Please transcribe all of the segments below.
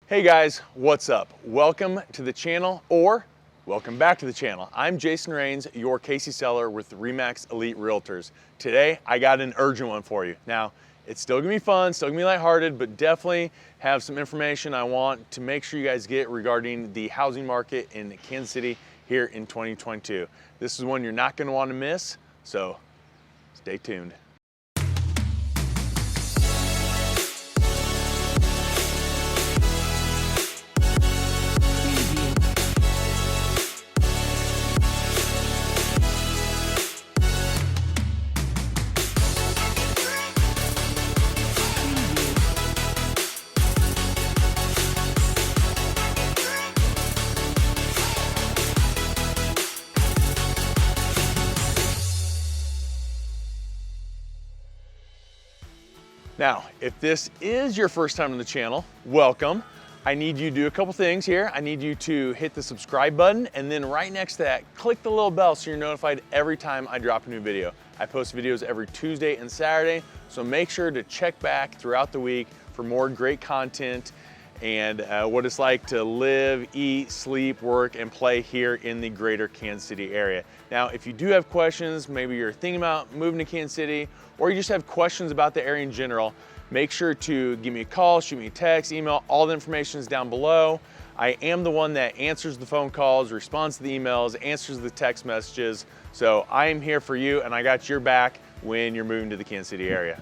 Hey guys, what's up? Welcome to the channel, or welcome back to the channel. I'm Jason Rains, your Casey seller with RE/MAX Elite Realtors. Today, I got an urgent one for you. Now, it's still gonna be fun, still gonna be lighthearted, but definitely have some information I want to make sure you guys get regarding the housing market in Kansas City here in 2022. This is one you're not gonna wanna miss, so stay tuned. Now, if this is your first time on the channel, welcome. I need you to do a couple things here. I need you to hit the subscribe button, and then right next to that, click the little bell so you're notified every time I drop a new video. I post videos every Tuesday and Saturday, so make sure to check back throughout the week for more great content and what it's like to live, eat, sleep, work, and play here in the greater Kansas City area. Now, if you do have questions, maybe you're thinking about moving to Kansas City, or you just have questions about the area in general, make sure to give me a call, shoot me a text, email. All the information is down below. I am the one that answers the phone calls, responds to the emails, answers the text messages. So I am here for you, and I got your back when you're moving to the Kansas City area.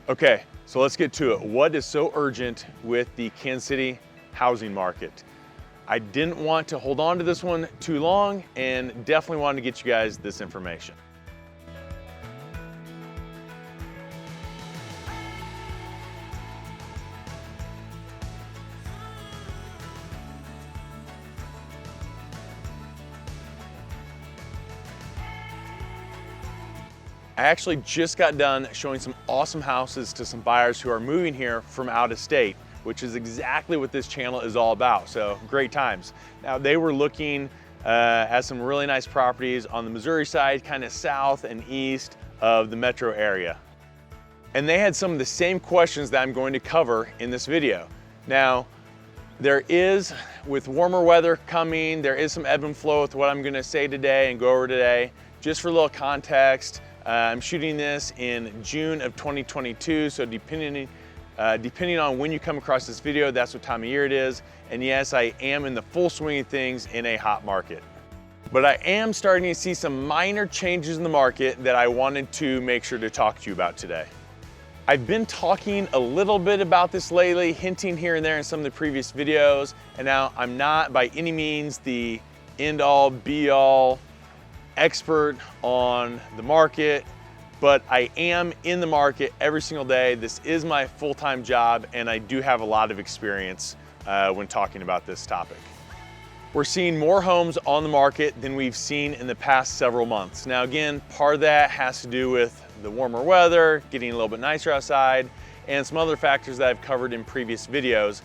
Okay, so let's get to it. What is so urgent with the Kansas City housing market? I didn't want to hold on to this one too long, and definitely wanted to get you guys this information. I actually just got done showing some awesome houses to some buyers who are moving here from out of state, which is exactly what this channel is all about, so great times. Now, they were looking at some really nice properties on the Missouri side, kind of south and east of the metro area. And they had some of the same questions that I'm going to cover in this video. Now, there is, with warmer weather coming, there is some ebb and flow with what I'm gonna say today and go over today. Just for a little context, I'm shooting this in June of 2022, so depending on when you come across this video, that's what time of year it is. And yes, I am in the full swing of things in a hot market. But I am starting to see some minor changes in the market that I wanted to make sure to talk to you about today. I've been talking a little bit about this lately, hinting here and there in some of the previous videos, and now I'm not by any means the end-all, be-all expert on the market, but I am in the market every single day. This is my full-time job, and I do have a lot of experience when talking about this topic. We're seeing more homes on the market than we've seen in the past several months. Now again, part of that has to do with the warmer weather, getting a little bit nicer outside, and some other factors that I've covered in previous videos.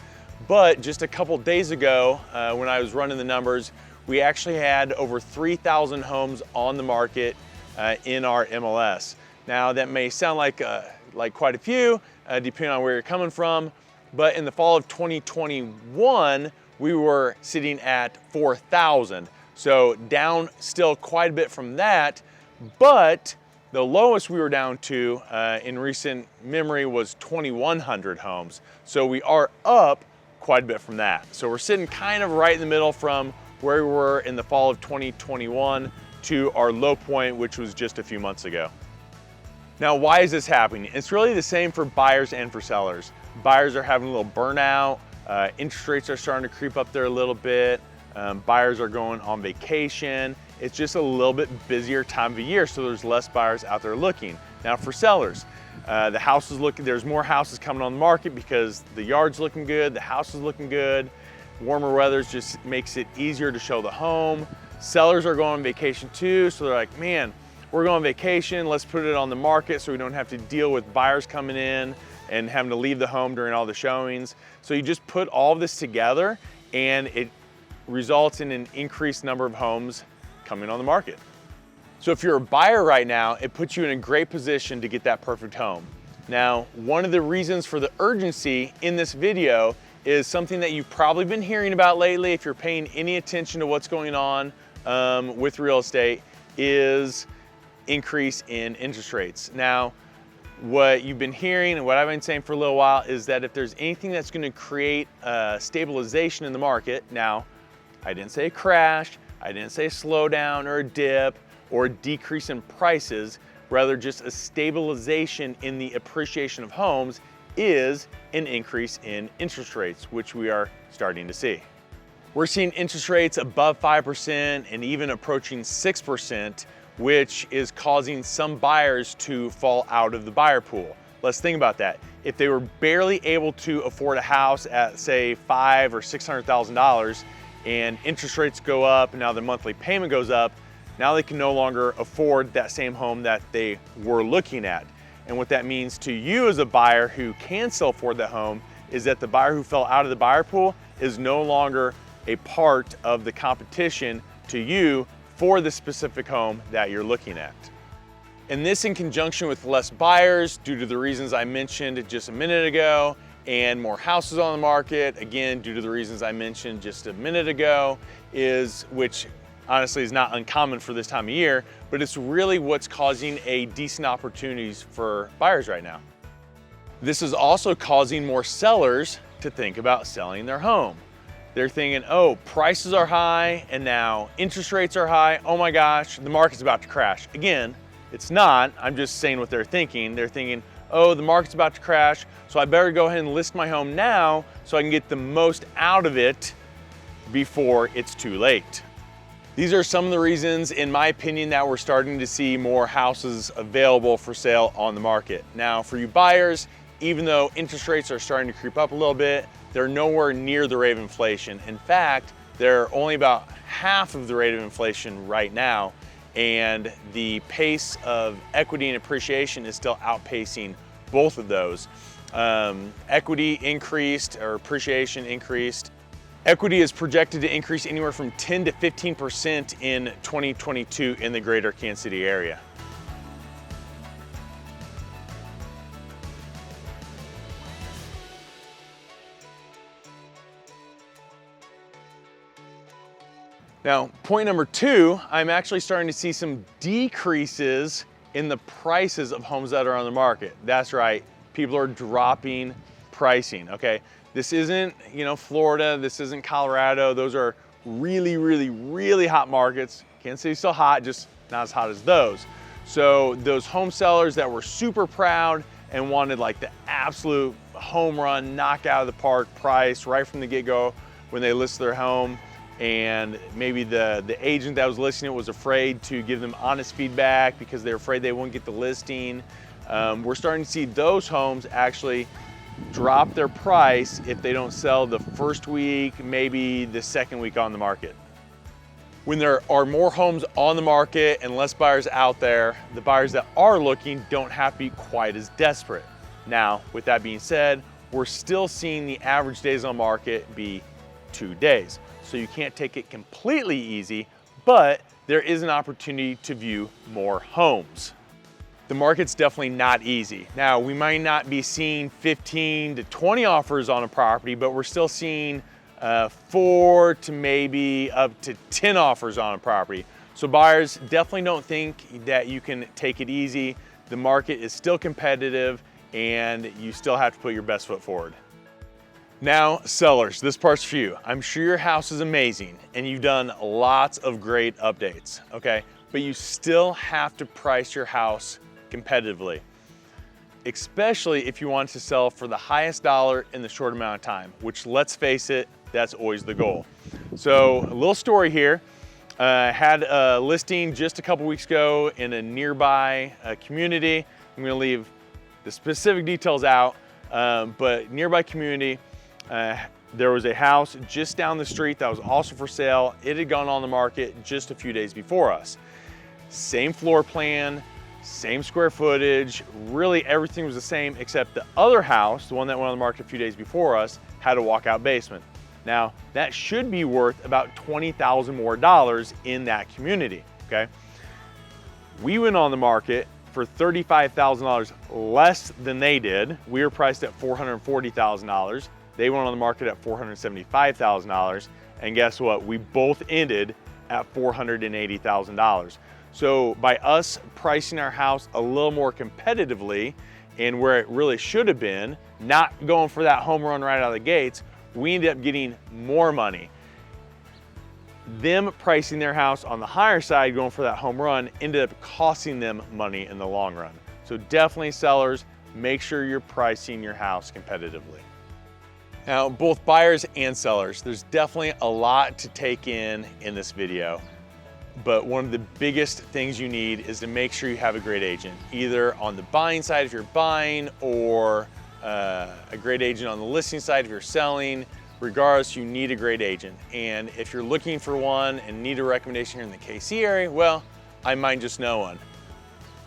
But just a couple days ago, when I was running the numbers, we actually had over 3,000 homes on the market in our MLS. Now that may sound like quite a few, depending on where you're coming from, but in the fall of 2021, we were sitting at 4,000. So down still quite a bit from that, but the lowest we were down to in recent memory was 2,100 homes. So we are up quite a bit from that. So we're sitting kind of right in the middle from where we were in the fall of 2021 to our low point, which was just a few months ago. Now, why is this happening? It's really the same for buyers and for sellers. Buyers are having a little burnout, interest rates are starting to creep up there a little bit, buyers are going on vacation. It's just a little bit busier time of year, so there's less buyers out there looking. Now for sellers, there's more houses coming on the market because the yard's looking good, the house is looking good. Warmer weather just makes it easier to show the home. Sellers are going on vacation too, so they're like, man, we're going on vacation, let's put it on the market so we don't have to deal with buyers coming in and having to leave the home during all the showings. So you just put all of this together and it results in an increased number of homes coming on the market. So if you're a buyer right now, it puts you in a great position to get that perfect home. Now, one of the reasons for the urgency in this video is something that you've probably been hearing about lately if you're paying any attention to what's going on with real estate, is increase in interest rates. Now, what you've been hearing and what I've been saying for a little while is that if there's anything that's going to create a stabilization in the market, now, I didn't say a crash, I didn't say a slowdown or a dip or a decrease in prices, rather just a stabilization in the appreciation of homes, is an increase in interest rates, which we are starting to see. We're seeing interest rates above 5% and even approaching 6%, which is causing some buyers to fall out of the buyer pool. Let's think about that. If they were barely able to afford a house at, say, $500,000 or $600,000, and interest rates go up, and now their monthly payment goes up, now they can no longer afford that same home that they were looking at. And what that means to you as a buyer who can still afford that home is that the buyer who fell out of the buyer pool is no longer a part of the competition to you for the specific home that you're looking at. And this, in conjunction with less buyers due to the reasons I mentioned just a minute ago, and more houses on the market, again, due to the reasons I mentioned just a minute ago, which honestly is not uncommon for this time of year, but it's really what's causing a decent opportunities for buyers right now. This is also causing more sellers to think about selling their home. They're thinking, oh, prices are high and now interest rates are high. Oh my gosh, the market's about to crash. Again, it's not. I'm just saying what they're thinking. They're thinking, oh, the market's about to crash, so I better go ahead and list my home now so I can get the most out of it before it's too late. These are some of the reasons, in my opinion, that we're starting to see more houses available for sale on the market. Now, for you buyers, even though interest rates are starting to creep up a little bit, they're nowhere near the rate of inflation. In fact, they're only about half of the rate of inflation right now, and the pace of equity and appreciation is still outpacing both of those. Equity increased, or appreciation increased. Equity is projected to increase anywhere from 10 to 15% in 2022 in the greater Kansas City area. Now, point number two, I'm actually starting to see some decreases in the prices of homes that are on the market. That's right, people are dropping pricing, okay? This isn't, Florida, this isn't Colorado. Those are really, really, really hot markets. Kansas City's still hot, just not as hot as those. So those home sellers that were super proud and wanted like the absolute home run, knock out of the park price right from the get-go when they list their home, and maybe the agent that was listing it was afraid to give them honest feedback because they're afraid they won't get the listing. We're starting to see those homes actually drop their price if they don't sell the first week, maybe the second week on the market. When there are more homes on the market and less buyers out there, the buyers that are looking don't have to be quite as desperate. Now, with that being said, we're still seeing the average days on market be 2 days. So you can't take it completely easy, but there is an opportunity to view more homes. The market's definitely not easy. Now, we might not be seeing 15 to 20 offers on a property, but we're still seeing 4 to maybe up to 10 offers on a property. So buyers, definitely don't think that you can take it easy. The market is still competitive and you still have to put your best foot forward. Now, sellers, this part's for you. I'm sure your house is amazing and you've done lots of great updates, okay? But you still have to price your house competitively, especially if you want to sell for the highest dollar in the short amount of time, which, let's face it, that's always the goal. So a little story here. Had a listing just a couple weeks ago in a nearby community. I'm gonna leave the specific details out, but nearby community, there was a house just down the street that was also for sale. It had gone on the market just a few days before us. Same floor plan, same square footage, really everything was the same except the other house, the one that went on the market a few days before us, had a walkout basement. Now, that should be worth about $20,000 more in that community, okay? We went on the market for $35,000 less than they did. We were priced at $440,000. They went on the market at $475,000. And guess what? We both ended at $480,000. So by us pricing our house a little more competitively and where it really should have been, not going for that home run right out of the gates, we ended up getting more money. Them pricing their house on the higher side, going for that home run, ended up costing them money in the long run. So definitely sellers, make sure you're pricing your house competitively. Now, both buyers and sellers, there's definitely a lot to take in this video. But one of the biggest things you need is to make sure you have a great agent, either on the buying side if you're buying, or a great agent on the listing side if you're selling. Regardless, you need a great agent. And if you're looking for one and need a recommendation here in the KC area, well, I might just know one,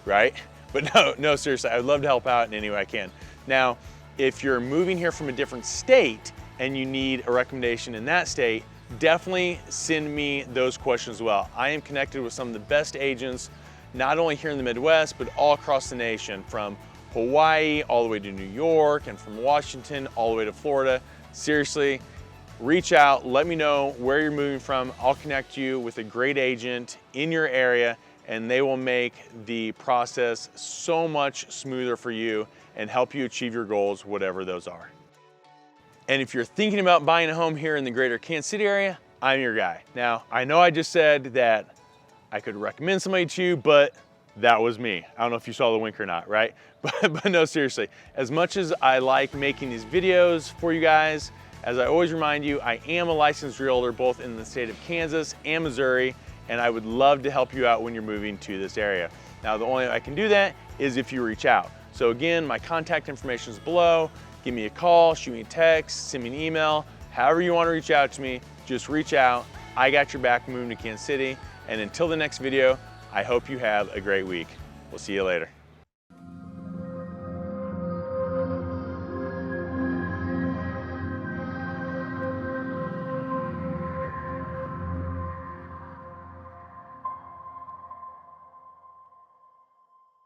right? But no, seriously, I would love to help out in any way I can. Now, if you're moving here from a different state and you need a recommendation in that state, definitely send me those questions as well. I am connected with some of the best agents, not only here in the Midwest, but all across the nation, from Hawaii all the way to New York, and from Washington all the way to Florida. Seriously, reach out, let me know where you're moving from. I'll connect you with a great agent in your area, and they will make the process so much smoother for you and help you achieve your goals, whatever those are. And if you're thinking about buying a home here in the greater Kansas City area, I'm your guy. Now, I know I just said that I could recommend somebody to you, but that was me. I don't know if you saw the wink or not, right? But no, seriously, as much as I like making these videos for you guys, as I always remind you, I am a licensed realtor both in the state of Kansas and Missouri, and I would love to help you out when you're moving to this area. Now, the only way I can do that is if you reach out. So again, my contact information is below. Give me a call, shoot me a text, send me an email. However you want to reach out to me, just reach out. I got your back moving to Kansas City. And until the next video, I hope you have a great week. We'll see you later.